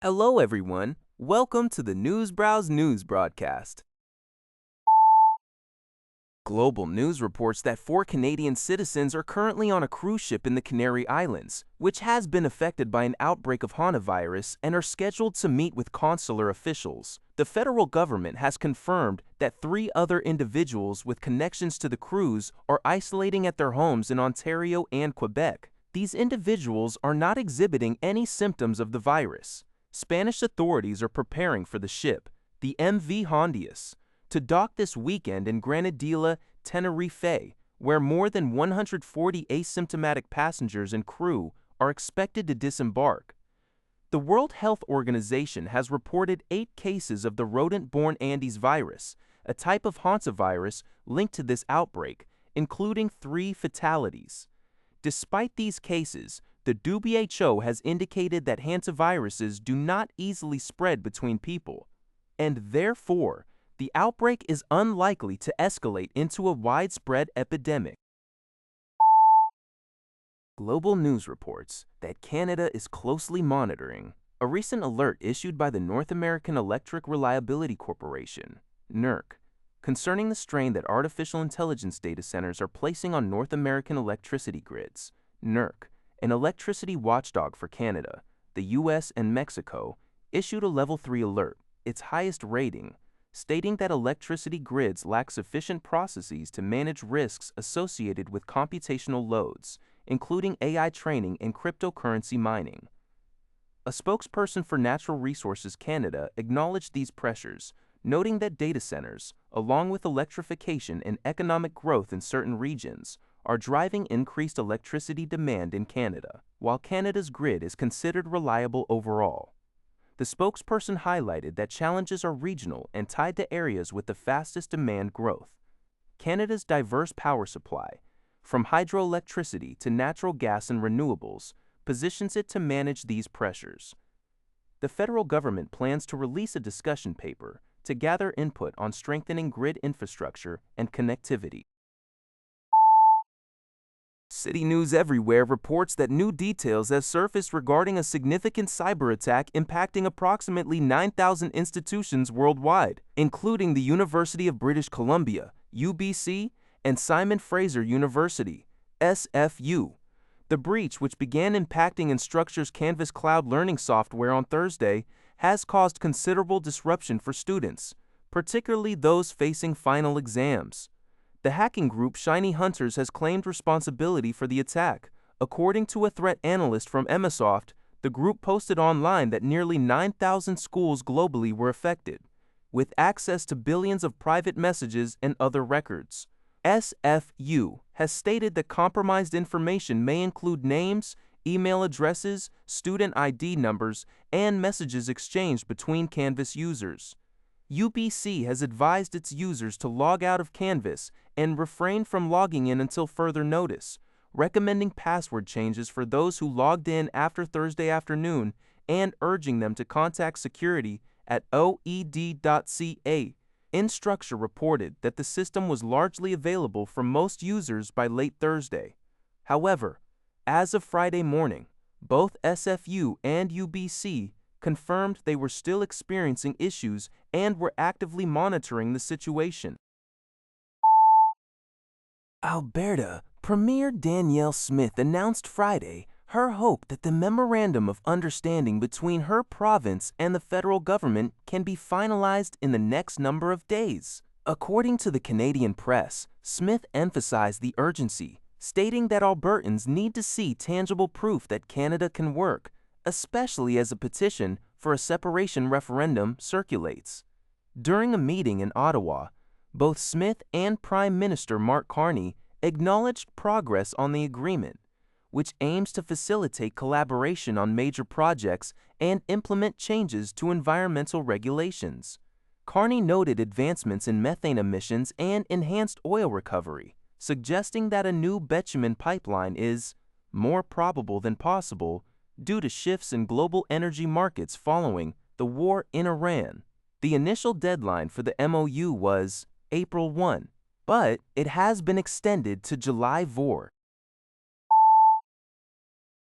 Hello, everyone. Welcome to the News Browse News broadcast. Global News reports that 4 Canadian citizens are currently on a cruise ship in the Canary Islands, which has been affected by an outbreak of Hantavirus and are scheduled to meet with consular officials. The federal government has confirmed that 3 other individuals with connections to the cruise are isolating at their homes in Ontario and Quebec. These individuals are not exhibiting any symptoms of the virus. Spanish authorities are preparing for the ship, the MV Hondius, to dock this weekend in Granadilla, Tenerife, where more than 140 asymptomatic passengers and crew are expected to disembark. The World Health Organization has reported 8 cases of the rodent-borne Andes virus, a type of hantavirus linked to this outbreak, including 3 fatalities. Despite these cases, the WHO has indicated that hantaviruses do not easily spread between people, and therefore, the outbreak is unlikely to escalate into a widespread epidemic. Global News reports that Canada is closely monitoring a recent alert issued by the North American Electric Reliability Corporation, NERC, concerning the strain that artificial intelligence data centers are placing on North American electricity grids. NERC, an electricity watchdog for Canada, the US, and Mexico, issued a Level 3 alert, its highest rating, stating that electricity grids lack sufficient processes to manage risks associated with computational loads, including AI training and cryptocurrency mining. A spokesperson for Natural Resources Canada acknowledged these pressures, noting that data centers, along with electrification and economic growth in certain regions, are driving increased electricity demand in Canada, while Canada's grid is considered reliable overall. The spokesperson highlighted that challenges are regional and tied to areas with the fastest demand growth. Canada's diverse power supply, from hydroelectricity to natural gas and renewables, positions it to manage these pressures. The federal government plans to release a discussion paper to gather input on strengthening grid infrastructure and connectivity. City News Everywhere reports that new details have surfaced regarding a significant cyberattack impacting approximately 9,000 institutions worldwide, including the University of British Columbia, UBC, and Simon Fraser University, SFU. The breach, which began impacting Instructure's Canvas cloud learning software on Thursday, has caused considerable disruption for students, particularly those facing final exams. The hacking group Shiny Hunters has claimed responsibility for the attack. According to a threat analyst from Emisoft, the group posted online that nearly 9,000 schools globally were affected, with access to billions of private messages and other records. SFU has stated that compromised information may include names, email addresses, student ID numbers, and messages exchanged between Canvas users. UBC has advised its users to log out of Canvas and refrain from logging in until further notice, recommending password changes for those who logged in after Thursday afternoon and urging them to contact security at oed.ca. Instructure reported that the system was largely available for most users by late Thursday. However, as of Friday morning, both SFU and UBC confirmed they were still experiencing issues and were actively monitoring the situation. Alberta Premier Danielle Smith announced Friday her hope that the Memorandum of Understanding between her province and the federal government can be finalized in the next number of days. According to the Canadian press, Smith emphasized the urgency, stating that Albertans need to see tangible proof that Canada can work, especially as a petition for a separation referendum circulates. During a meeting in Ottawa, both Smith and Prime Minister Mark Carney acknowledged progress on the agreement, which aims to facilitate collaboration on major projects and implement changes to environmental regulations. Carney noted advancements in methane emissions and enhanced oil recovery, suggesting that a new bitumen pipeline is more probable than possible due to shifts in global energy markets following the war in Iran. The initial deadline for the MOU was April 1, but it has been extended to July 4.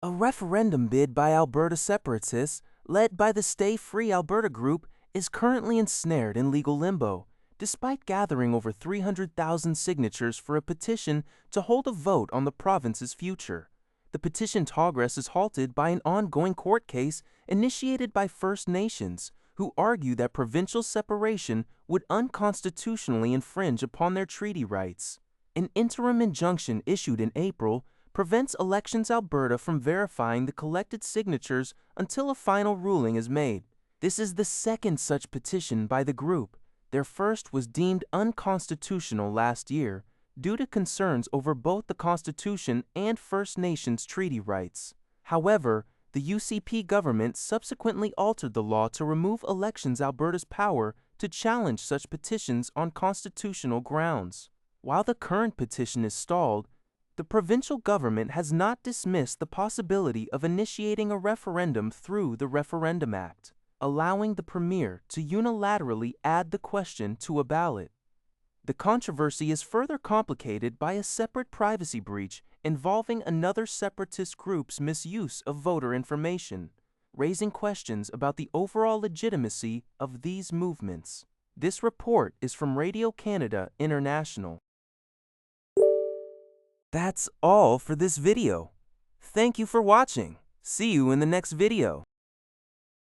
A referendum bid by Alberta separatists led by the Stay Free Alberta group, is currently ensnared in legal limbo, despite gathering over 300,000 signatures for a petition to hold a vote on the province's future. The petition's progress is halted by an ongoing court case initiated by First Nations, who argue that provincial separation would unconstitutionally infringe upon their treaty rights. An interim injunction issued in April prevents Elections Alberta from verifying the collected signatures until a final ruling is made. This is the second such petition by the group. Their first was deemed unconstitutional last year due to concerns over both the Constitution and First Nations treaty rights. However, the UCP government subsequently altered the law to remove Elections Alberta's power to challenge such petitions on constitutional grounds. While the current petition is stalled, the provincial government has not dismissed the possibility of initiating a referendum through the Referendum Act, allowing the Premier to unilaterally add the question to a ballot. The controversy is further complicated by a separate privacy breach involving another separatist group's misuse of voter information, raising questions about the overall legitimacy of these movements. This report is from Radio Canada International. That's all for this video. Thank you for watching. See you in the next video.